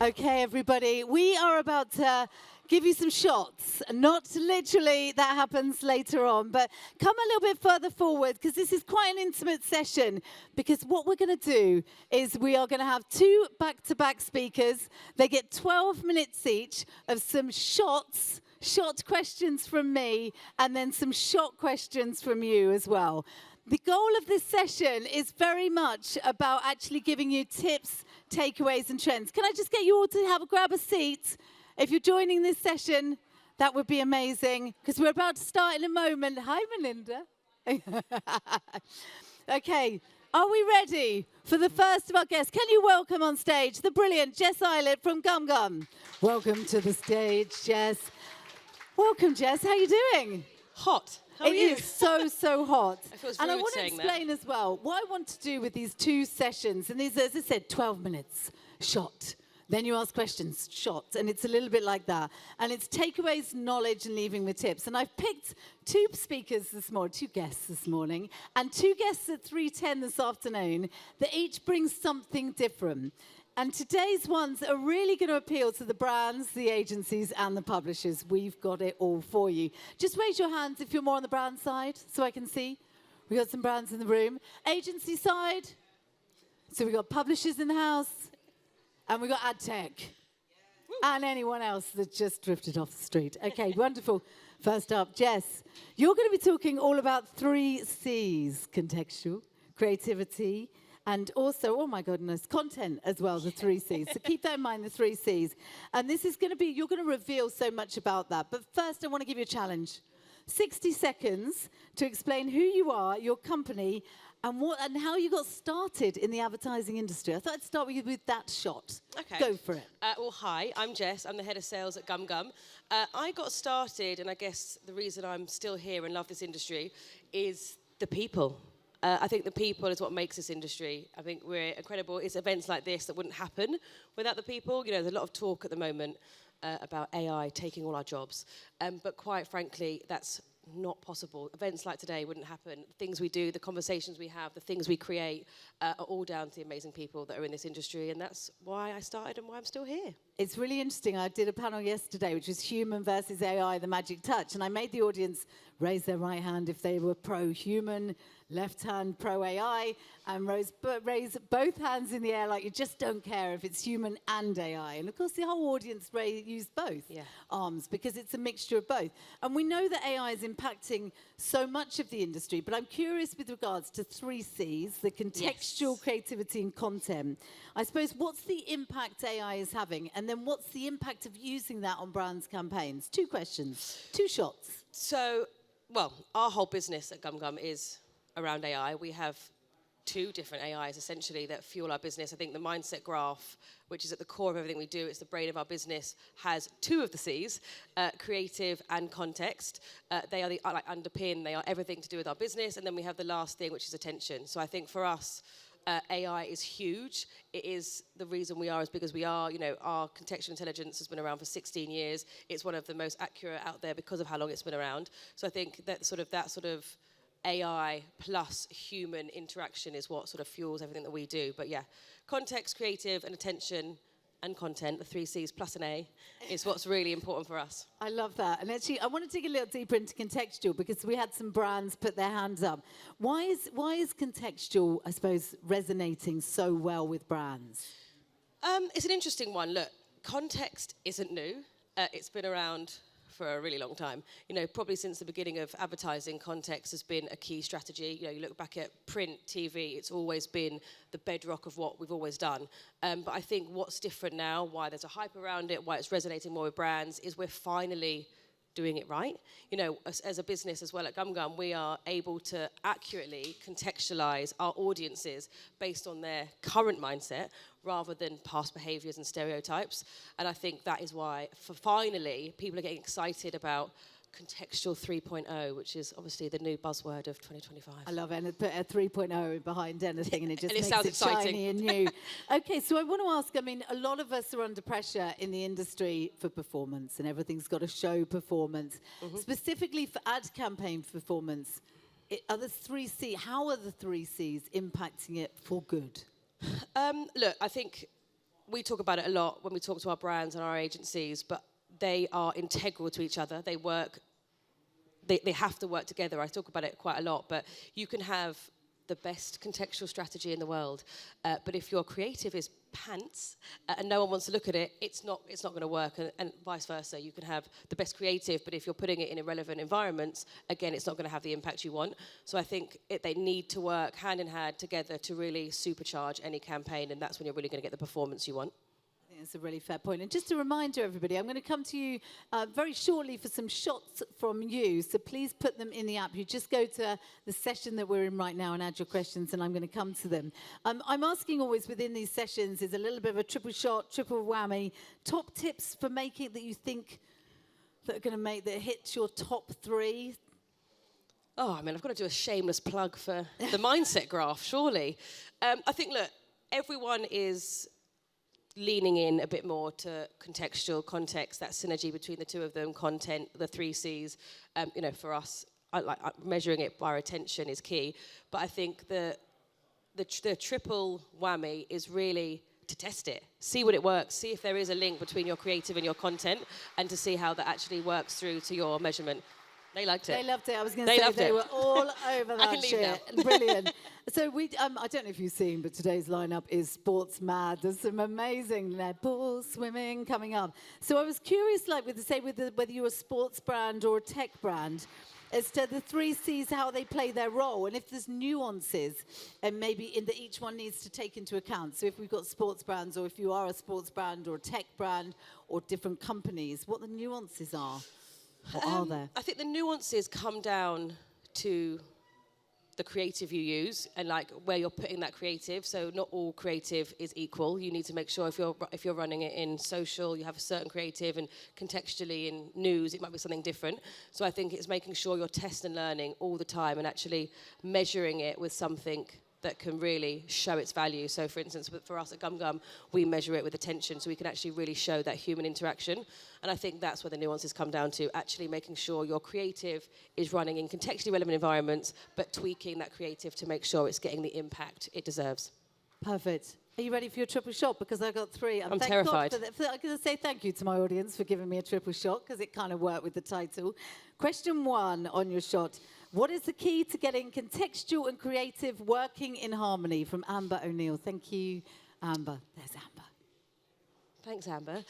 Okay, everybody, we are about to give you some shots. Not literally, that happens later on, but come a little bit further forward because this is quite an intimate session. Because what we're going to do is we are going to have two back-to-back speakers. They get 12 minutes each of some shot questions from me, and then some shot questions from you as well. The goal of this session is very much about actually giving you tips, takeaways, and trends. Can I just get you all to grab a seat? If you're joining this session, that would be amazing, because we're about to start in a moment. Hi, Melinda. Okay, are we ready for the first of our guests? Can you welcome on stage the brilliant Jess Aylett from GumGum? Welcome to the stage, Jess. Welcome, Jess. How are you doing? Hot. How are you? It is so hot. I feel and I want to explain as well what I want to do with these two sessions. And these, as I said, 12 minutes, shot. Then you ask questions, shot. And it's a little bit like that. And it's takeaways, knowledge, and leaving with tips. And I've picked two speakers this morning, two guests this morning, and two guests at 3:10 this afternoon that each brings something different. And today's ones are really going to appeal to the brands, the agencies, and the publishers. We've got it all for you. Just raise your hands if you're more on the brand side, so I can see. We've got some brands in the room. Agency side. So we've got publishers in the house. And we've got adtech. And anyone else that just drifted off the street. Okay, wonderful. First up, Jess, you're going to be talking all about 3 C's. Contextual, creativity, and also, oh my goodness, content as well, the 3 C's. So keep that in mind, the 3 C's. And this is going to be, you're going to reveal so much about that. But first, I want to give you a challenge. 60 seconds to explain who you are, your company, and how you got started in the advertising industry. I thought I'd start with that shot. Okay. Go for it. Well, hi, I'm Jess. I'm the head of sales at GumGum. I got started, and I guess the reason I'm still here and love this industry is the people. I think the people is what makes this industry. I think we're incredible. It's events like this that wouldn't happen without the people. You know, there's a lot of talk at the moment about AI taking all our jobs. But quite frankly, that's not possible. Events like today wouldn't happen. The things we do, the conversations we have, the things we create are all down to the amazing people that are in this industry. And that's why I started and why I'm still here. It's really interesting. I did a panel yesterday, which was human versus AI, the magic touch. And I made the audience raise their right hand if they were pro-human, left hand pro-AI, and raise both hands in the air like you just don't care if it's human and AI. And of course, the whole audience used both arms because it's a mixture of both. And we know that AI is impacting so much of the industry, but I'm curious with regards to 3 C's, the contextual, creativity, and content. I suppose, what's the impact AI is having? And then what's the impact of using that on brands' campaigns? 2 questions, 2 shots. So, well, our whole business at GumGum is around AI. We have 2 different AIs essentially that fuel our business. I think the mindset graph, which is at the core of everything we do, it's the brain of our business, has 2 of the C's, creative and context. They are the underpin, they are everything to do with our business. And then we have the last thing, which is attention. So I think for us, AI is huge. It is the reason we are as big as we are. You know, our contextual intelligence has been around for 16 years. It's one of the most accurate out there because of how long it's been around. So I think that sort of AI plus human interaction is what sort of fuels everything that we do. But yeah, context, creative, and attention and content, the 3 C's plus an A, is what's really important for us. I love that. And actually, I want to dig a little deeper into contextual because we had some brands put their hands up. Why is contextual, I suppose, resonating so well with brands? It's an interesting one. Look, context isn't new. It's been around for a really long time. You know, probably since the beginning of advertising, context has been a key strategy. You know, you look back at print, TV, it's always been the bedrock of what we've always done. But I think what's different now, why there's a hype around it, why it's resonating more with brands, is we're finally doing it right. You know, as a business as well at GumGum, we are able to accurately contextualize our audiences based on their current mindset rather than past behaviors and stereotypes. And I think that is why, finally, people are getting excited about contextual 3.0, which is obviously the new buzzword of 2025. I love it. And put a 3.0 behind anything, and it just and makes it exciting. Shiny and new. Okay, so I want to ask, I mean, a lot of us are under pressure in the industry for performance, and everything's got to show performance. Specifically for ad campaign performance, are the 3 C's, how are the 3 C's impacting it for good? Look, I think we talk about it a lot when we talk to our brands and our agencies, but they are integral to each other. They work, they have to work together. I talk about it quite a lot, but you can have the best contextual strategy in the world, but if your creative is pants and no one wants to look at it, it's not going to work, and vice versa. You can have the best creative, but if you're putting it in irrelevant environments, again, it's not going to have the impact you want. So I think they need to work hand in hand together to really supercharge any campaign, and that's when you're really going to get the performance you want. It's a really fair point. And just a reminder, everybody, I'm going to come to you very shortly for some shots from you. So please put them in the app. You just go to the session that we're in right now and add your questions, and I'm going to come to them. I'm asking always within these sessions is a little bit of a triple shot, triple whammy. Top tips for making that you think that are going to make that hit your top 3. Oh, I mean, I've got to do a shameless plug for the mindset graph, surely. I think, look, everyone is leaning in a bit more to contextual context, that synergy between the two of them, content, the 3 C's. For us, measuring it by our attention is key. But I think the triple whammy is really to test it, see what it works, see if there is a link between your creative and your content, and to see how that actually works through to your measurement. They liked it. They loved it. I was going to say they were all over that I can leave shit. now. Brilliant. So I don't know if you've seen, but today's lineup is sports mad. There's some amazing pool swimming coming up. So I was curious, whether you're a sports brand or a tech brand, as to the 3 C's, how they play their role, and if there's nuances, and maybe in that each one needs to take into account. So if we've got sports brands, or if you are a sports brand or a tech brand, or different companies, what the nuances are. What are there? I think the nuances come down to the creative you use and where you're putting that creative. So not all creative is equal. You need to make sure if you're running it in social, you have a certain creative, and contextually in news, it might be something different. So I think it's making sure you're test and learning all the time and actually measuring it with something that can really show its value. So for instance, for us at GumGum, we measure it with attention, so we can actually really show that human interaction. And I think that's where the nuances come down to, actually making sure your creative is running in contextually relevant environments, but tweaking that creative to make sure it's getting the impact it deserves. Perfect. Are you ready for your triple shot? Because I got 3. I'm terrified. I'm going to say thank you to my audience for giving me a triple shot, because it kind of worked with the title. Question 1 on your shot. What is the key to getting contextual and creative working in harmony? From Amber O'Neill. Thank you, Amber. There's Amber. Thanks, Amber.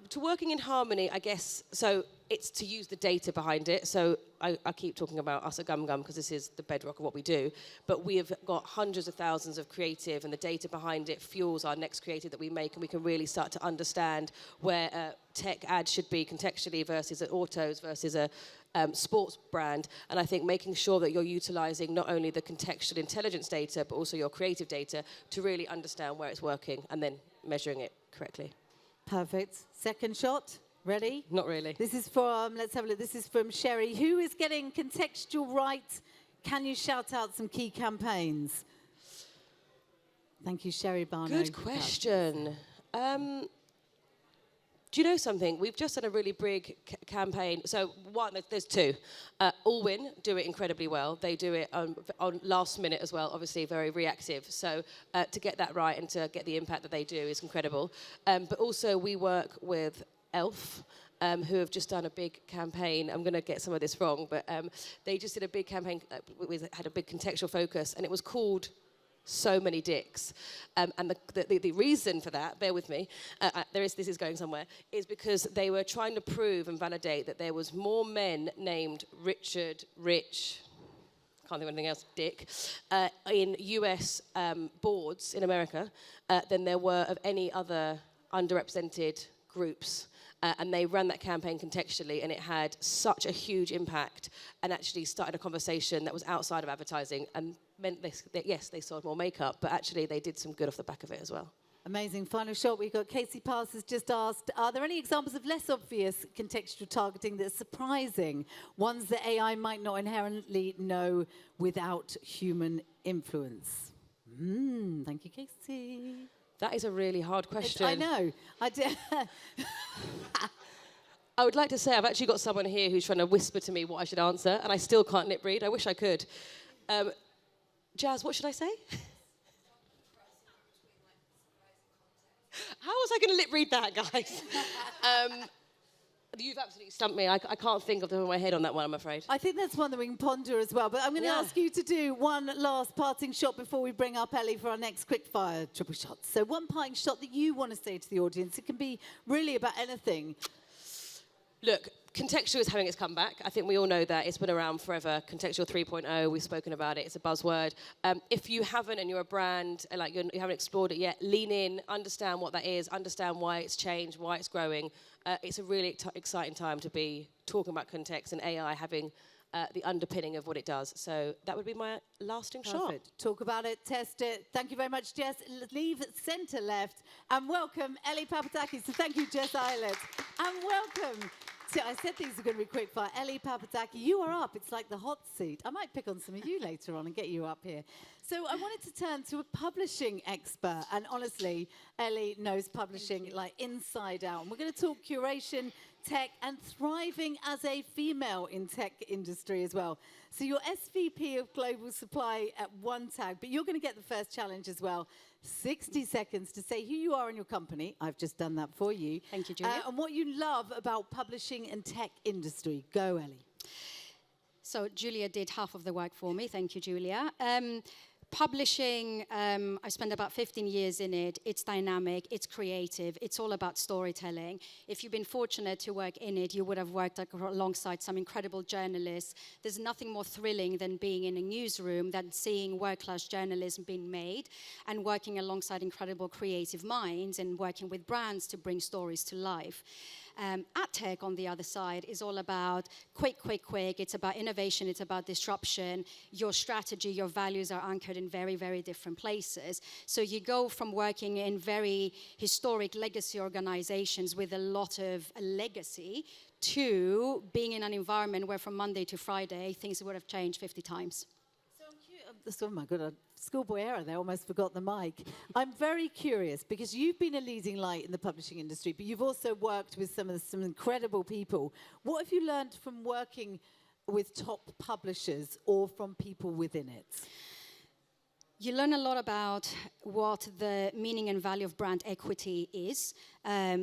To working in harmony, I guess, so it's to use the data behind it. So I keep talking about us at GumGum because this is the bedrock of what we do. But we have got hundreds of thousands of creative, and the data behind it fuels our next creative that we make, and we can really start to understand where a tech ad should be contextually versus an autos versus a sports brand. And I think making sure that you're utilizing not only the contextual intelligence data, but also your creative data to really understand where it's working and then measuring it correctly. Perfect. Second shot. Ready? Not really. This is from, let's have a look. This is from Sherry. Who is getting contextual right? Can you shout out some key campaigns? Thank you, Sherry Barno. Good question. Do you know something? We've just done a really big campaign. So one, there's 2. Allwyn do it incredibly well. They do it on last minute as well, obviously very reactive. So to get that right and to get the impact that they do is incredible. But also we work with Elf, who have just done a big campaign. I'm going to get some of this wrong, but they just did a big campaign, had a big contextual focus, and it was called So Many Dicks. And the reason for that, bear with me, this is going somewhere, is because they were trying to prove and validate that there was more men named Richard, Rich, can't think of anything else, Dick, in US boards in America than there were of any other underrepresented groups. And they ran that campaign contextually, and it had such a huge impact and actually started a conversation that was outside of advertising and meant yes, they sold more makeup, but actually they did some good off the back of it as well. Amazing. Final shot. We've got Casey Pass has just asked, are there any examples of less obvious contextual targeting that's surprising, ones that AI might not inherently know without human influence? Thank you, Casey. That is a really hard question. I know. I would like to say I've actually got someone here who's trying to whisper to me what I should answer, and I still can't lip read. I wish I could. Jazz, what should I say? How was I going to lip read that, guys? You've absolutely stumped me. I can't think off the top of my head on that one, I'm afraid. I think that's one that we can ponder as well. But I'm going to ask you to do one last parting shot before we bring up Elli for our next quickfire triple shot. So one parting shot that you want to say to the audience. It can be really about anything. Look, contextual is having its comeback. I think we all know that. It's been around forever. Contextual 3.0, we've spoken about it. It's a buzzword. If you haven't and you're a brand, and you haven't explored it yet, lean in, understand what that is, understand why it's changed, why it's growing. It's a really exciting time to be talking about context and AI having the underpinning of what it does. So that would be my lasting shot. Talk about it, test it. Thank you very much, Jess. Leave centre left and welcome Elli Papadaki. So thank you, Jess Aylett. And welcome. So I said these are going to be quick fire. Elli Papadaki, you are up. It's like the hot seat. I might pick on some of you later on and get you up here. So I wanted to turn to a publishing expert. And honestly, Elli knows publishing like inside out. And we're going to talk curation, tech, and thriving as a female in tech industry as well. So you're SVP of Global Supply at Onetag, but you're going to get the first challenge as well. 60 seconds to say who you are in your company. I've just done that for you. Thank you, Julia. And what you love about publishing and tech industry. Go, Elli. So Julia did half of the work for me. Thank you, Julia. Publishing, I spent about 15 years in it. It's dynamic, it's creative, it's all about storytelling. If you've been fortunate to work in it, you would have worked alongside some incredible journalists. There's nothing more thrilling than being in a newsroom than seeing world-class journalism being made and working alongside incredible creative minds and working with brands to bring stories to life. Adtech, on the other side, is all about quick. It's about innovation. It's about disruption. Your strategy, your values are anchored in very, very different places. So you go from working in very historic legacy organizations with a lot of legacy to being in an environment where from Monday to Friday, things would have changed 50 times. Oh my God, schoolboy error there, almost forgot the mic. I'm very curious because you've been a leading light in the publishing industry, but you've also worked with some incredible people. What have you learned from working with top publishers or from people within it? You learn a lot about what the meaning and value of brand equity is.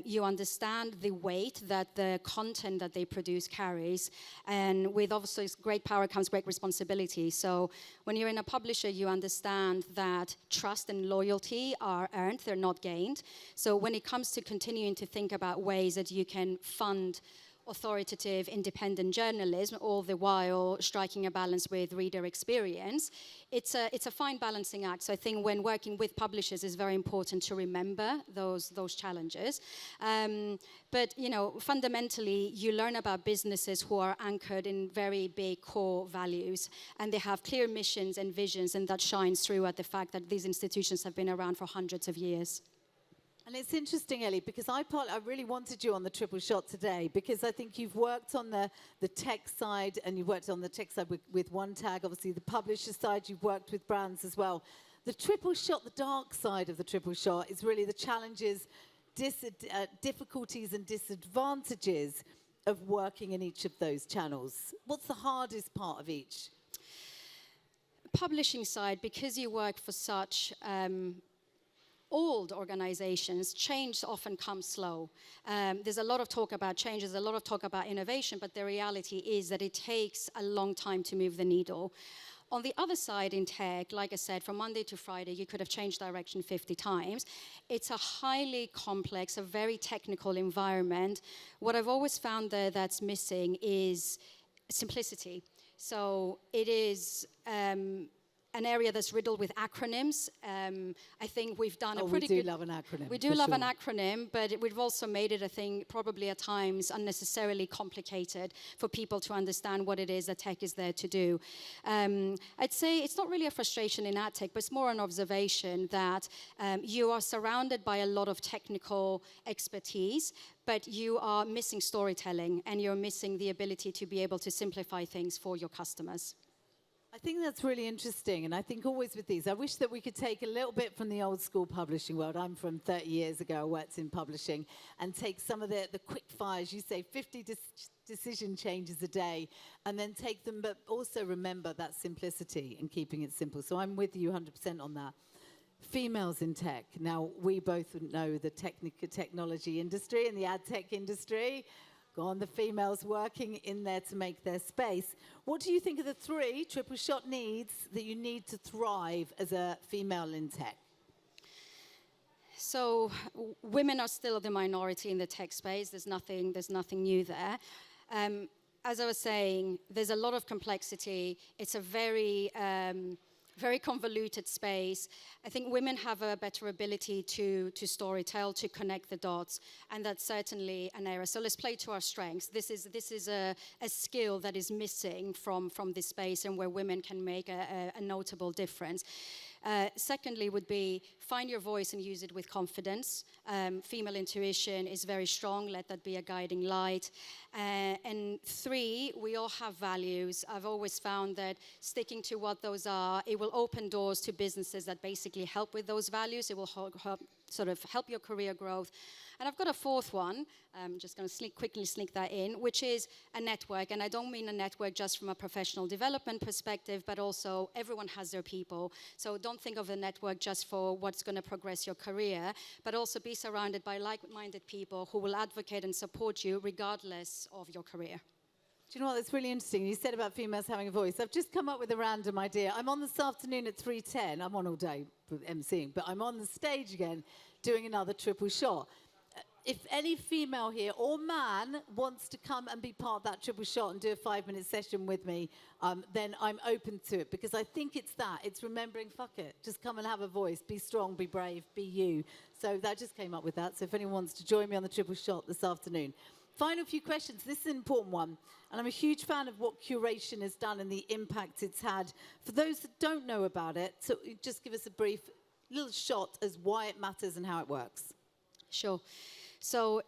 You understand the weight that the content that they produce carries. And with obviously great power comes great responsibility. So when you're in a publisher, you understand that trust and loyalty are earned, they're not gained. So when it comes to continuing to think about ways that you can fund authoritative, independent journalism, all the while striking a balance with reader experience, it's a fine balancing act. So I think when working with publishers, it's very important to remember those challenges. But fundamentally, you learn about businesses who are anchored in very big core values, and they have clear missions and visions, and that shines through at the fact that these institutions have been around for hundreds of years. And it's interesting, Elli, because I really wanted you on the triple shot today because I think you've worked on the tech side and you've worked on the tech side with Onetag, obviously the publisher side, you've worked with brands as well. The triple shot, the dark side of the triple shot is really the challenges, difficulties and disadvantages of working in each of those channels. What's the hardest part of each? Publishing side, because you work for such old organizations, change often comes slow. There's a lot of talk about change, there's a lot of talk about innovation, but the reality is that it takes a long time to move the needle. On the other side in tech, like I said, from Monday to Friday, you could have changed direction 50 times. It's a highly complex, a very technical environment. What I've always found there that's missing is simplicity. So it is an area that's riddled with acronyms. I think we've done a pretty good... We do love an acronym. We do love an acronym, but we've also made it, I think, probably at times unnecessarily complicated for people to understand what it is that tech is there to do. I'd say it's not really a frustration in ad tech, but it's more an observation that you are surrounded by a lot of technical expertise, but you are missing storytelling and you're missing the ability to be able to simplify things for your customers. I think that's really interesting, and I think always with these, I wish that we could take a little bit from the old school publishing world. I'm from 30 years ago, I worked in publishing, and take some of the quick fires, you say 50 decision changes a day, and then take them, but also remember that simplicity and keeping it simple. So I'm with you 100% on that. females in tech. Now, we both know the technology industry and the ad tech industry. Go on, the females working in there to make their space. What do you think are the 3 triple shot needs that you need to thrive as a female in tech? So women are still the minority in the tech space. There's nothing new there. As I was saying, there's a lot of complexity. It's a very convoluted space. I think women have a better ability to storytell, to connect the dots, and that's certainly an area. So let's play to our strengths. This is a skill that is missing from this space, and where women can make a notable difference. Secondly would be find your voice and use it with confidence. Female intuition is very strong. Let that be a guiding light. And 3, we all have values. I've always found that sticking to what those are, it will open doors to businesses that basically help with those values. It will help your career growth. And I've got a 4th one. I'm just going to quickly sneak that in, which is a network. And I don't mean a network just from a professional development perspective, but also everyone has their people. So don't think of a network just for what's going to progress your career, but also be surrounded by like-minded people who will advocate and support you regardless of your career. Do you know what? That's really interesting. You said about females having a voice. I've just come up with a random idea. I'm on this afternoon at 3:10. I'm on all day emceeing, but I'm on the stage again doing another triple shot. If any female here or man wants to come and be part of that triple shot and do a 5-minute session with me, then I'm open to it, because I think it's that. It's remembering, fuck it. Just come and have a voice. Be strong, be brave, be you. So that just came up with that. So if anyone wants to join me on the triple shot this afternoon. Final few questions. This is an important one. And I'm a huge fan of what curation has done and the impact it's had. For those that don't know about it, so just give us a brief little shot as why it matters and how it works. Sure. So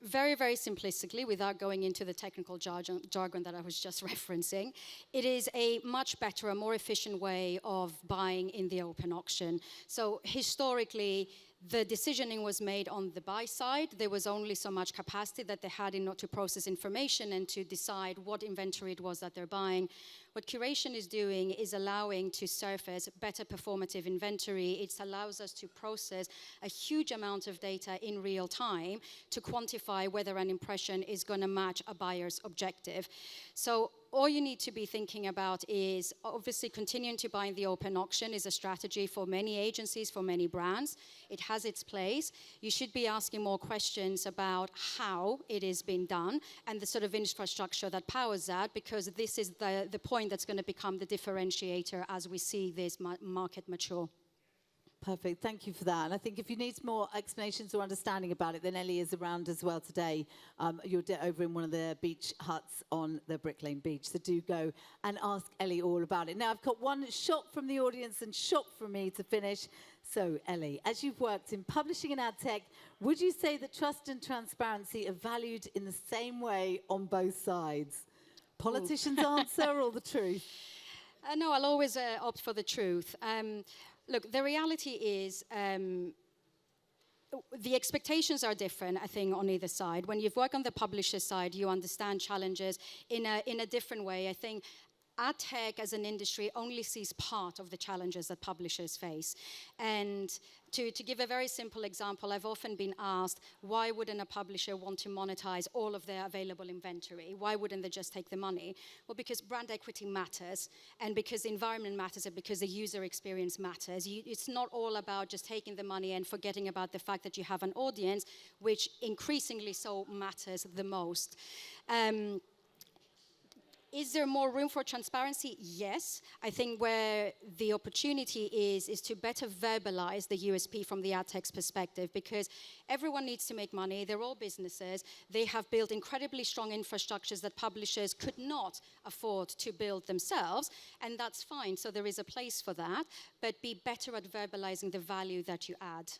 very, very simplistically, without going into the technical jargon that I was just referencing, it is a much better, a more efficient way of buying in the open auction. So historically, the decisioning was made on the buy side. There was only so much capacity that they had in order to process information and to decide what inventory it was that they're buying. What curation is doing is allowing to surface better performative inventory. It allows us to process a huge amount of data in real time to quantify whether an impression is going to match a buyer's objective. So all you need to be thinking about is obviously continuing to buy in the open auction is a strategy for many agencies, for many brands. It has its place. You should be asking more questions about how it is being done and the sort of infrastructure that powers that, because this is the point that's going to become the differentiator as we see this market mature. Perfect. Thank you for that. And I think if you need more explanations or understanding about it, then Elli is around as well today. You're over in one of the beach huts on the Brick Lane Beach. So do go and ask Elli all about it. Now, I've got one shot from the audience and shot from me to finish. So, Elli, as you've worked in publishing and ad tech, would you say that trust and transparency are valued in the same way on both sides? Politicians' answer or the truth? No, I'll always opt for the truth. Look, the reality is the expectations are different, I think, on either side. When you've worked on the publisher side, you understand challenges in a different way. I think ad tech as an industry only sees part of the challenges that publishers face. And to give a very simple example, I've often been asked, why wouldn't a publisher want to monetize all of their available inventory? Why wouldn't they just take the money? Well, because brand equity matters, and because the environment matters, and because the user experience matters. It's not all about just taking the money and forgetting about the fact that you have an audience, which increasingly so matters the most. Is there more room for transparency? Yes. I think where the opportunity is to better verbalize the USP from the ad tech's perspective, because everyone needs to make money. They're all businesses. They have built incredibly strong infrastructures that publishers could not afford to build themselves, and that's fine. So there is a place for that, but be better at verbalizing the value that you add.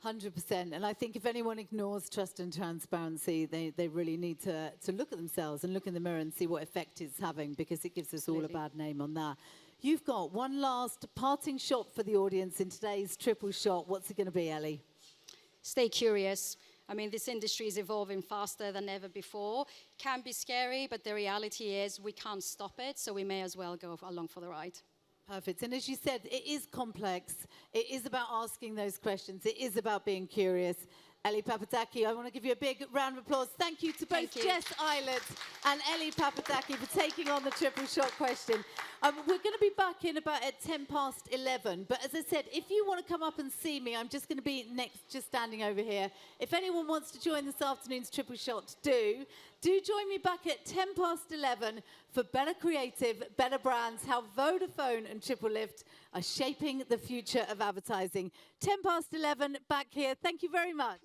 100%. And I think if anyone ignores trust and transparency, they really need to look at themselves and look in the mirror and see what effect it's having, because it gives us all a bad name on that. You've got one last parting shot for the audience in today's triple shot. What's it going to be, Elli? Stay curious. I mean, this industry is evolving faster than ever before. Can be scary, but the reality is we can't stop it, so we may as well go along for the ride. Perfect. And as you said, it is complex. It is about asking those questions. It is about being curious. Elli Papadaki, I want to give you a big round of applause. Thank you to both Jess Aylett and Elli Papadaki for taking on the triple shot question. We're going to be back in about at 11:10. But as I said, if you want to come up and see me, I'm just going to be next, just standing over here. If anyone wants to join this afternoon's triple shot, do join me back at 11:10 for Better Creative, Better Brands, how Vodafone and Triple Lift are shaping the future of advertising. 11:10, back here. Thank you very much.